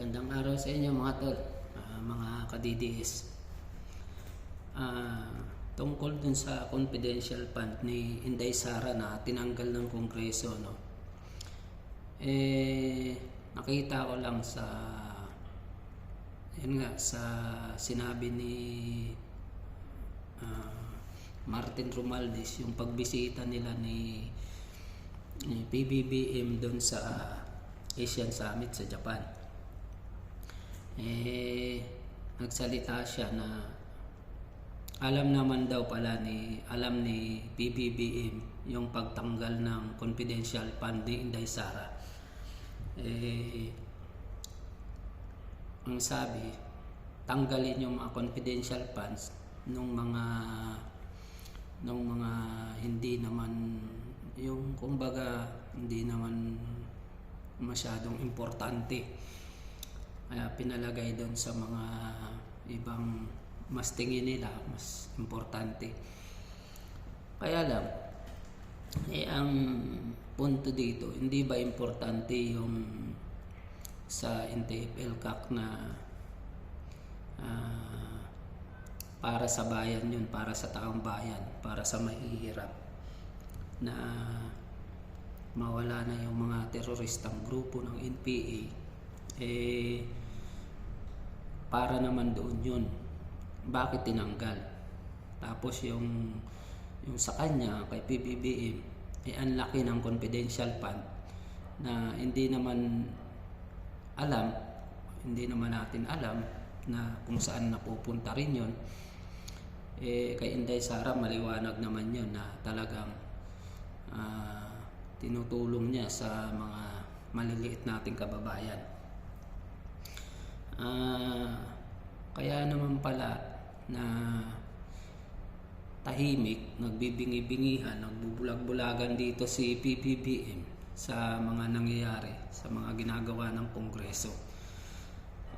Gandang araw sa inyo mga tol, mga ka-DDS. Tungkol dun sa confidential fund ni Inday Sara na tinanggal ng Kongreso, no? Nakita ko lang sa sinabi ni Martin Romualdez yung pagbisita nila ni PBBM doon sa Asian Summit sa Japan. Nagsalita siya na alam naman daw pala ni PBBM yung pagtanggal ng confidential fund ni Inday Sara. Ang sabi, tanggalin yung mga confidential funds nung mga hindi naman yung kumbaga hindi naman masyadong importante, kaya pinalagay doon sa mga ibang mas tingin nila mas importante. Kaya lang ang punto dito, hindi ba importante yung sa NTF-ELCAC na para sa bayan yun, para sa taong bayan, para sa mahihirap, na mawala na yung mga teroristang grupo ng NPA, para naman doon yun. Bakit tinanggal? Tapos yung sa kanya, kay PBBM, ang laki ng confidential fund na hindi naman natin alam na kung saan napupunta rin yun. Kay Inday Sara maliwanag naman yun na talagang tinutulong niya sa mga maliliit nating kababayan. Kaya naman pala na tahimik, nagbibingi-bingihan, nagbubulag-bulagan dito si PBBM sa mga nangyayari, sa mga ginagawa ng Kongreso.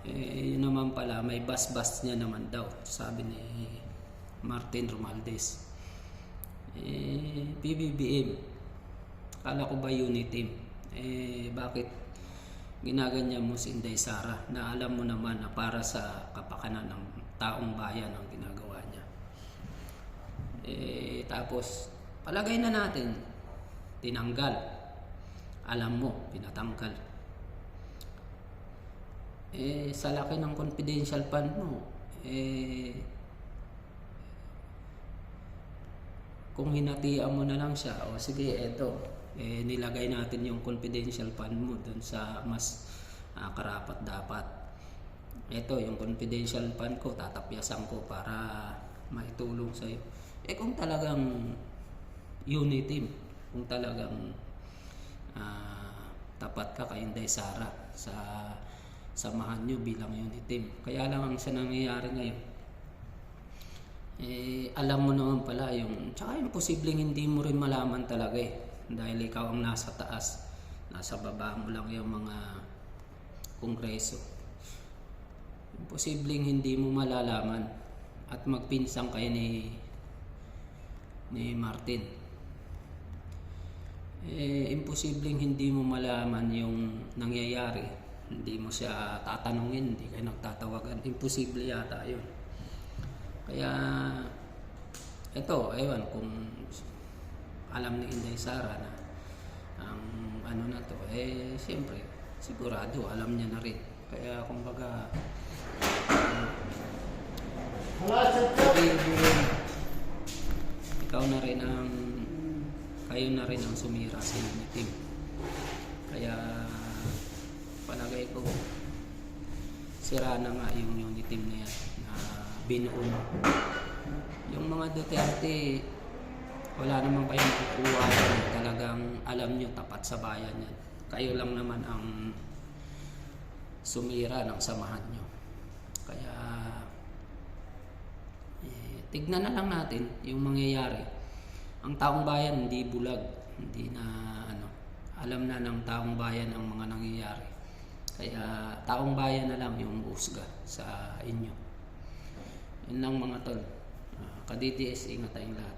Yun naman pala, may bas-bas niya naman daw, sabi ni Martin Romualdez. PBBM, kala ko ba unit team? Bakit ginaganyan mo si Inday Sara na alam mo naman na para sa kapakanan ng taong bayan ang ginagawa niya? Tapos palagay na natin tinanggal, alam mo pinatanggal, sa laki ng confidential fund mo, kung hinatian mo na lang siya, o sige, eto, nilagay natin yung confidential fund mo dun sa mas karapat dapat. Eto yung confidential fund ko, tatapyasan ko para maitulong sa'yo. Kung talagang unit team, kung talagang tapat ka kay Inday Sara sa samahan nyo bilang unit team. Kaya lang ang sa nangyayari ngayon, alam mo naman pala yung, tsaka yung posibleng hindi mo rin malaman talaga dahil ikaw ang nasa taas, nasa baba mo lang yung mga kongreso. Posibleng hindi mo malalaman at magpinsang kayo ni Martin. Imposibleng hindi mo malaman yung nangyayari, hindi mo siya tatanungin, hindi kayo nagtatawagan. Imposible yata yun. Kaya ito, ewan kung alam ni Inday Sara na ang ano na to, siyempre sigurado alam niya na rin. Kaya kumbaga kayo na rin ang sumira sa unit team. Kaya palagay ko sira na nga yung unit team na yan na binuon. Yung mga Duterte, wala naman kayong kukuha yan. Talagang alam nyo tapat sa bayan yan. Kayo lang naman ang sumira ng samahan nyo. Kaya tignan na lang natin yung mangyayari. Ang taong bayan hindi bulag, hindi na alam na ng taong bayan ang mga nangyayari. Kaya taong bayan na lang yung husga sa inyo. Yun lang mga tol. Ka-DDS, ingat tayong lahat.